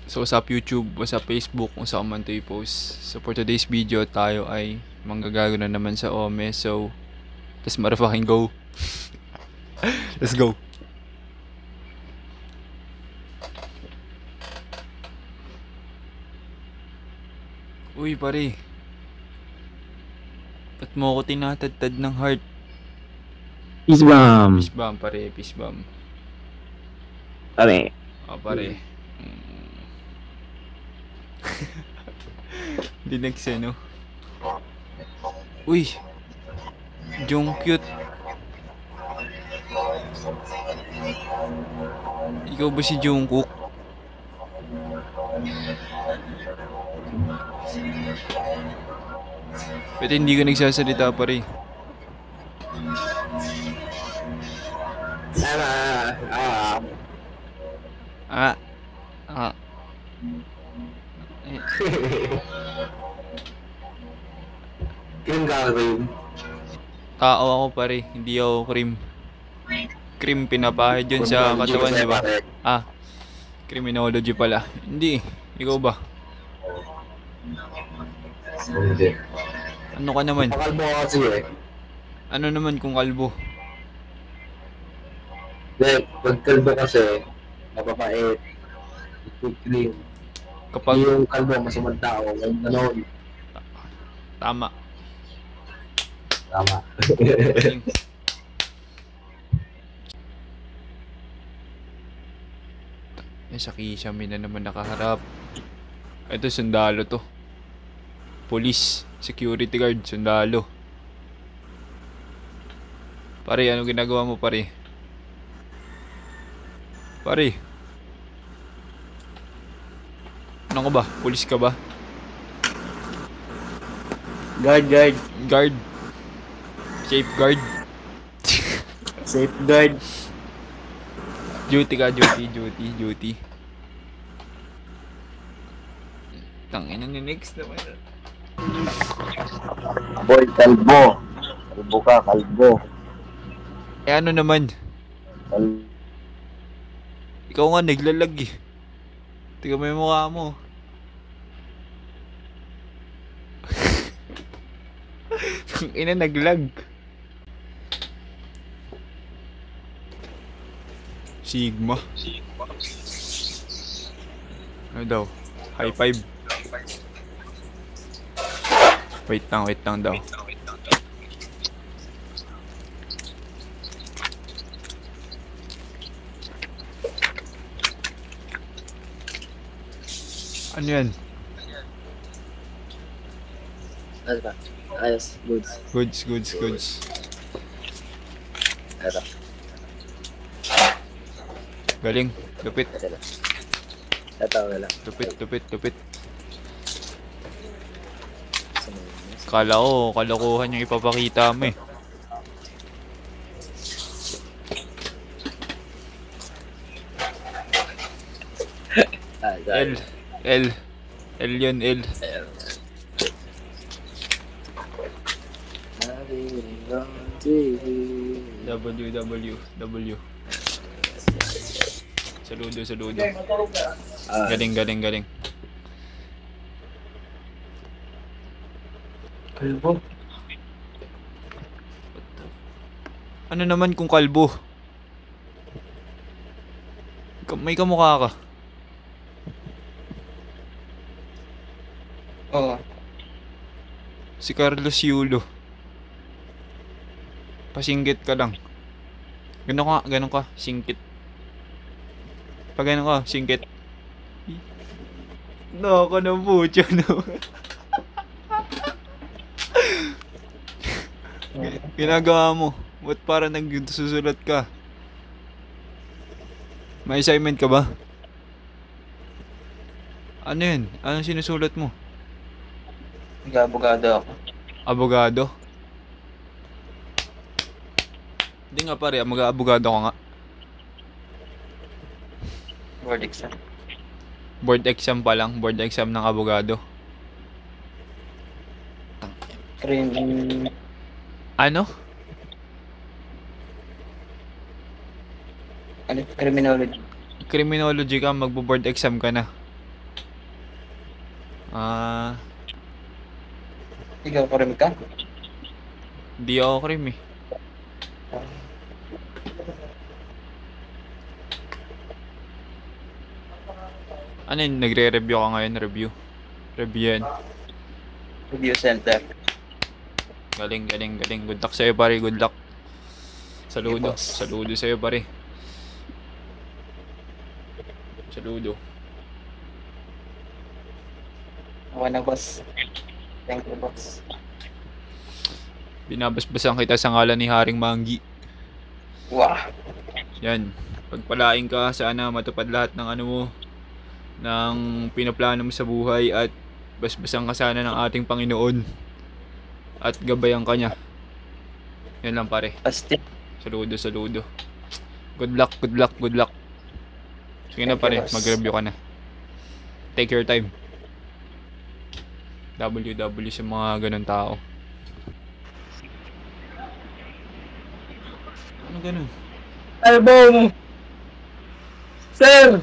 So sa YouTube o sa Facebook kung saan man ito i-post. So for today's video tayo ay manggagago na naman sa Ome. So let's motherfucking go. Let's go. Uy pare, ba't mo ako tinatadtad ng heart? Peace bomb. Peace bomb pare, peace bomb. Pare. Pare. Di next eh, no? Uy! Jung cute. Ikaw ba si Jungkook? Ba't hindi ka nagsasalita pare? Cream ka, cream. Tao ako pare, hindi ako cream. Cream pinapahid yun sa katawan, di ba? Criminology pala. Hindi, ikaw ba? Hindi. Ano ka naman? Pakalbo ka kasi eh. Ano naman kung kalbo? Like, pag kalbo kasi, mapapait. Cream. Kapag Yung kalbo, masamang tao. Ganon. tama. Tama. Sa kisame na naman nakaharap. Ito, sundalo to. Police, security guard, sundalo. Pare, ano ginagawa mo pare? Pare. Ano ka ba? Police ka ba? Guard. Guard. Safeguard. Safeguard. Duty ka, duty. Tangina ni next naman. Boy, kalbo. Kalbo ka, kalbo. Ano naman? Ikaw nga naglalag eh. Tingnan mo yung mukha mo. Ina naglag. Sigma. Ano daw? High five. Wait lang daw. Ano yan? Ano ba? Ayos. Goods. Ito. Galing. Lupit. Ito, wala. Lupit. Kala ko, kalokohan yung ipapakita mo eh. L yun, L. W. Saludo. Galing. Kalbo. Ano naman kung kalbo? May kamukha ka. Oo. Si Carlos Yulo. Pasinggit ka lang. Ganon ka, singkit. Pag ganon ka, singkit. Naka na pucho, no? Ginagawa mo. Ba't parang nagsusulat ka? May assignment ka ba? Ano yun? Anong sinusulat mo? Nag-abogado ako. Abogado? Hindi nga pare, mag-aabogado ka nga. Board exam. Board exam pa lang, board exam ng abogado. Ano? Ano? Criminology. Criminology ka, magbo-board exam ka na. Ah, Ikaw, kurim ka? di ako cream eh. Ano yun? Nagre-review ka ngayon? Review? Review yan. Review center. Galing, galing, galing. Good luck sa'yo, pare. Good luck. Saludo. Okay, boss. Saludo sa'yo, pare. Saludo. Ako na, boss. Thank you, boss. Binabasbasan kita sa ngalan ni Haring Manggi. Wow. Yan. Pagpalain ka, sana matupad lahat ng ano mo, ng pinaplano mo sa buhay, at basbasan ka sana ng ating Panginoon. At gabayan ka niya. Yan lang, pare. Pasti. Saludo, saludo. Good luck, good luck, good luck. Sige na, Thank you, pare. boss. Mag-review ka na. Take your time. WW sa mga ganun tao. Ano ganun? Album! Sir!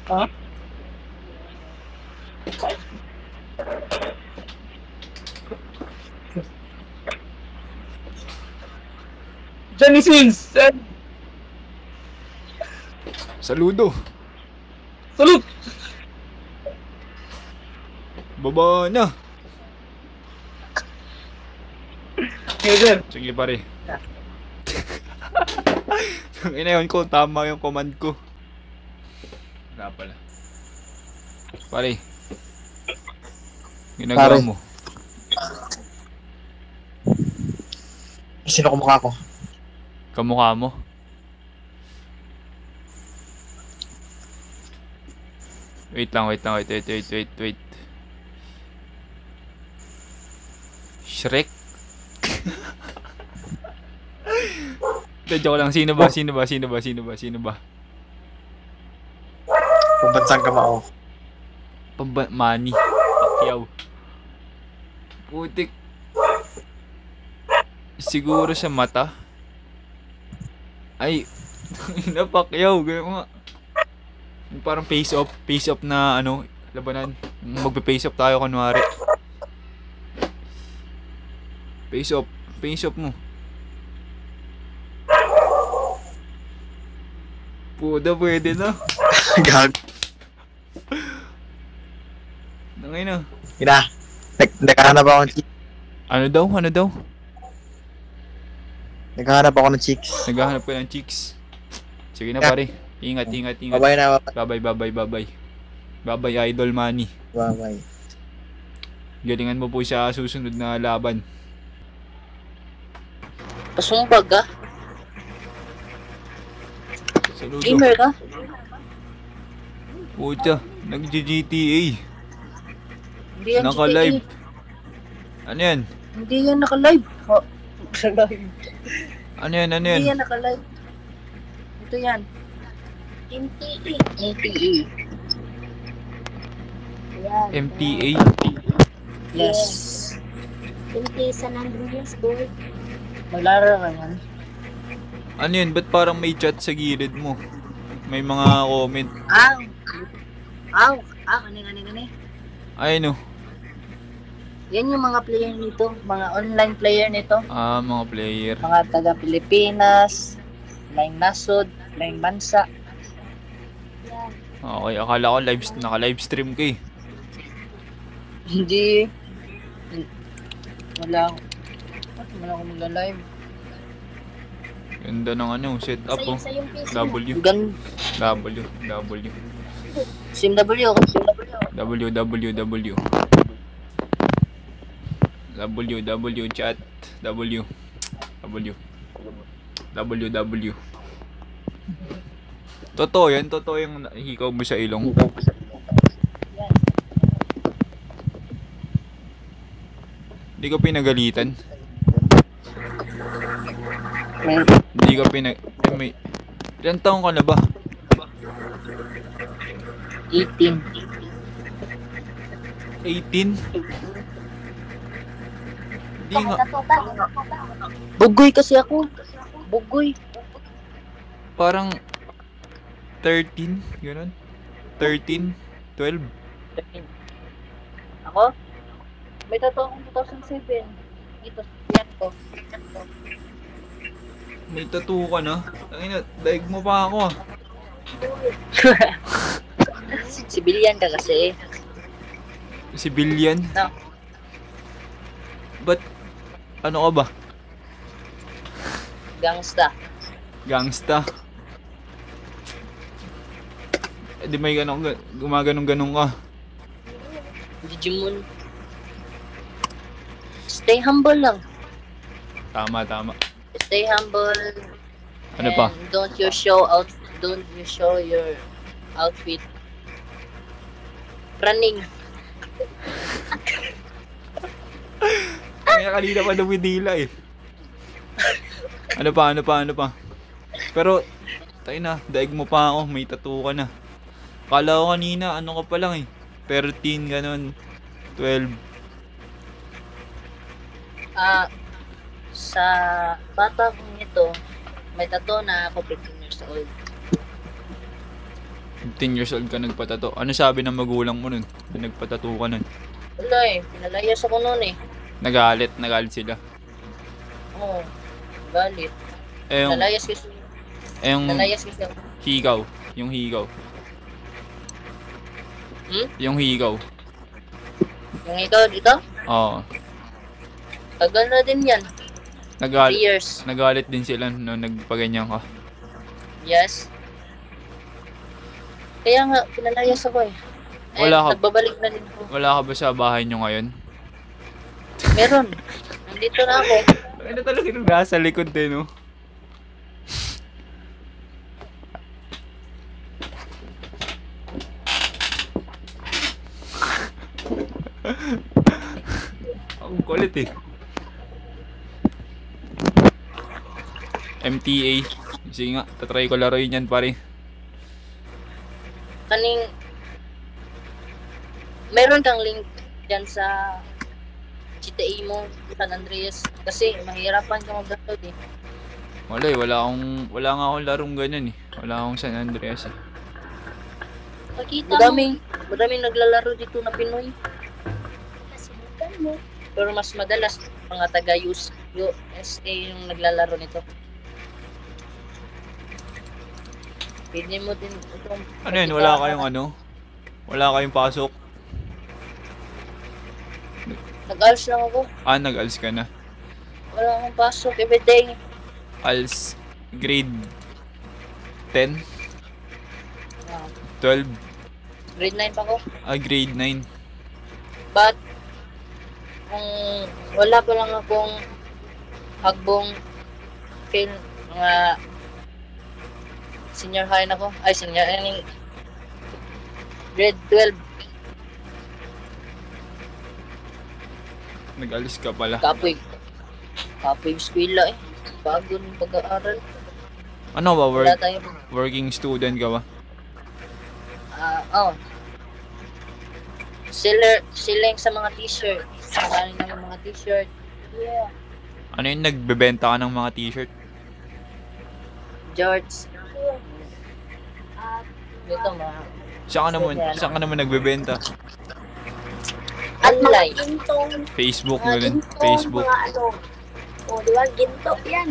Ha? Johnny Sins! Sir! Saludo! Salute! Baba na! Okay, sir. Sige, pare. Ang ina yun ko, tama yung command ko. Wala pala. Pare. Ginagawa Pare. mo. Sino kumukha ko? Kamukha mo. Wait lang, wait. Shrek? Hindi, joke lang. Sino ba? Pambansang kamao. Manny Pacquiao. Putik. Siguro sa mata. Ay, na Pacquiao. Ganyan nga. Yung parang face off na ano, labanan. Magpe-face off tayo kunwari. Face off mo. Puda, pwede na. Gag. Nangay na. Ina. Naghahanap ako ng chicks. Ano daw? Naghahanap ako ng chicks. Naghahanap ka ng chicks. Sige na, pare. Ingat. Babay na. Bye. Bye, Idol Manny. Babay. Galingan mo po sa susunod na laban. Pasumbag ka? Saludo. Gamer ka? Puta, nag-GTA. Hindi yan Naka-live. GTA. Ano yan? Hindi yan naka-live. Oh, naka-live. Ano yan? Hindi yan naka-live. Ito yan. MTE. MTE. Yan. MTA? Yes. MTA San Andreas, boy. Maglaro ka yan. Ano yun? Ba't parang may chat sa gilid mo? May mga comment. Kani. Ay, no. Yan yung mga player nito. Mga online player nito. Mga player. Mga taga Pilipinas. Laing nasod. Laing bansa. Yan. Okay, akala ko naka-live stream ka eh. Hindi. Wala akong mag-live. Ganda ng ano, setup oh. Sa yung PC. W. SimW ako. WW chat. W. Totoo yung hikaw mo sa ilong. Hindi ka pinagalitan. Hindi ka ilang taong ka na ba? 18. 18? Hindi nga. Bugoy kasi ako. Bugoy. Parang 13, gano'n. 13, 12. Ako? May tattoo akong 2007. Ito, yan ko. May tattoo ka na. Tangina, daig mo pa ako ah. Civilian ka kasi. Civilian? No. Ba't, ano ka ba? Gangsta. Gangsta? Eh di may ganun, gumaganong-ganong ka. Digimon. Stay humble lang. Tama. Stay humble. Ano pa? And don't you show your outfit. Running. Kaya kanina pa dumidila eh. Ano pa? Pero, tayo na, daig mo pa ako, may tattoo ka na. Kala ko kanina, ano ka pa lang eh. 13, ganun. 12. Sa bata kong ito, may tattoo na ako 15 years old. 15 years old ka nagpatato. Ano sabi ng magulang mo nun? Na nagpatato ka nun? Wala eh, pinalayas ako noon eh. Nagalit sila. Oo, galit. Eh yung, Nalayas kasi ako. higaw. Yung higaw. Yung higaw. Yung ikaw dito, Oo. tagal na din yan. 3 years. Nagalit din sila nung nagpaganyan ka. Yes. Kaya nga, pinalayas ako eh. Nagbabalik na din ako. Wala ka ba sa bahay nyo ngayon? Meron. Nandito na ako. Ano talaga yung nasa likod din, no? Ang kulit eh. MTA. Sige nga, tatry ko laruin yan pare. Meron kang link dyan sa GTA mo, San Andreas. Kasi mahirapan ka mag-download eh. Wala eh, wala nga akong larong ganyan eh. Wala akong San Andreas eh. Madaming naglalaro dito na Pinoy. Kasimutan mo. Pero mas madalas mga taga USA yung naglalaro nito. Pwede mo din itong... Ano yun, wala kayong pasok? Nag-ALS lang ako. Nag-ALS ka na. Wala akong pasok everyday. ALS grade 10? Ah, 12? grade 9 pa ako. Grade 9. But, kung wala pa lang akong hagbong fail, mga senior high na ako. Grade 12. Nag-ALS ka pala. Kapoy eskwela eh. Bago ng pag-aaral. Ano ba, Wala tayo. working student ka ba? Selling sa mga t-shirt. Sakaling ng mga t-shirt. Yeah. Ano yun, nagbebenta ka ng mga t-shirt? Jorts. Dito mga Saan ka naman nagbebenta? online. Gintong. Facebook Mga na din. gintong, Facebook. Mga ano. O, di ba? Ginto yan.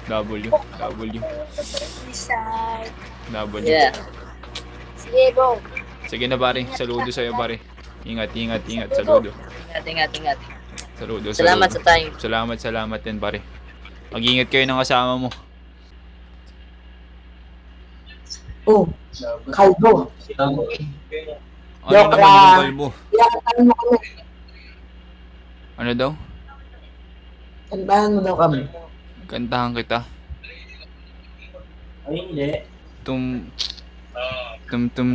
W. Isay. W. Yeah. Sige, bro. Sige na pare, saludo sa'yo pare. Ingat, saludo. Ingat. Saludo. Salamat sa time. Salamat din pare. Mag-ingat kayo ng kasama mo. Oh, kalbo. Ano Joke naman lang. yung kalbo? Yakatan mo kami. Ano daw? Kantahan mo daw kami. Kantahan kita. Ay, hindi. Tum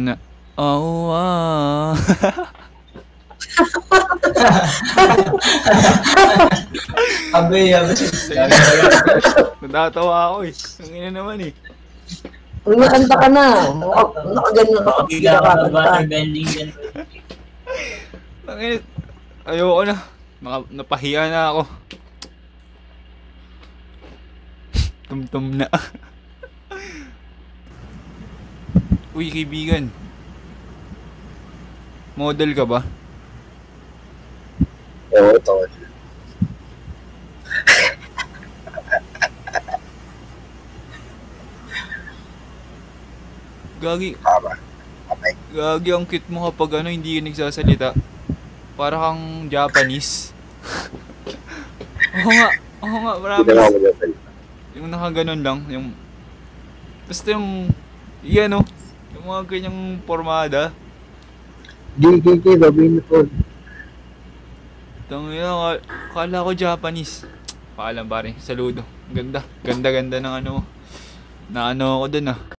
na. Oh, Abe. Natatawa ako eh. Ang ina naman eh. Kung nakanta ka na. Nakaganyan ka. Hindi ka kakanta. Ang ina. Ayoko na. Napahiya na ako. Tumtum na. Uy, kaibigan. Model ka ba? Oo, tol. Gagi, Tama. Okay. gagi ang cute mo kapag ano, hindi ka nagsasalita. Para kang Japanese. Oo nga, Hindi na ako marami. magsasalita. Yung nakaganon lang, yung... Basta yung... Yan o. Yung mga ganyang formada. Gigi, sabihin mo tol. Tangina, kala ko Japanese. Paalam pare, saludo. Ganda ng ano mo. Na ano ako dun ah.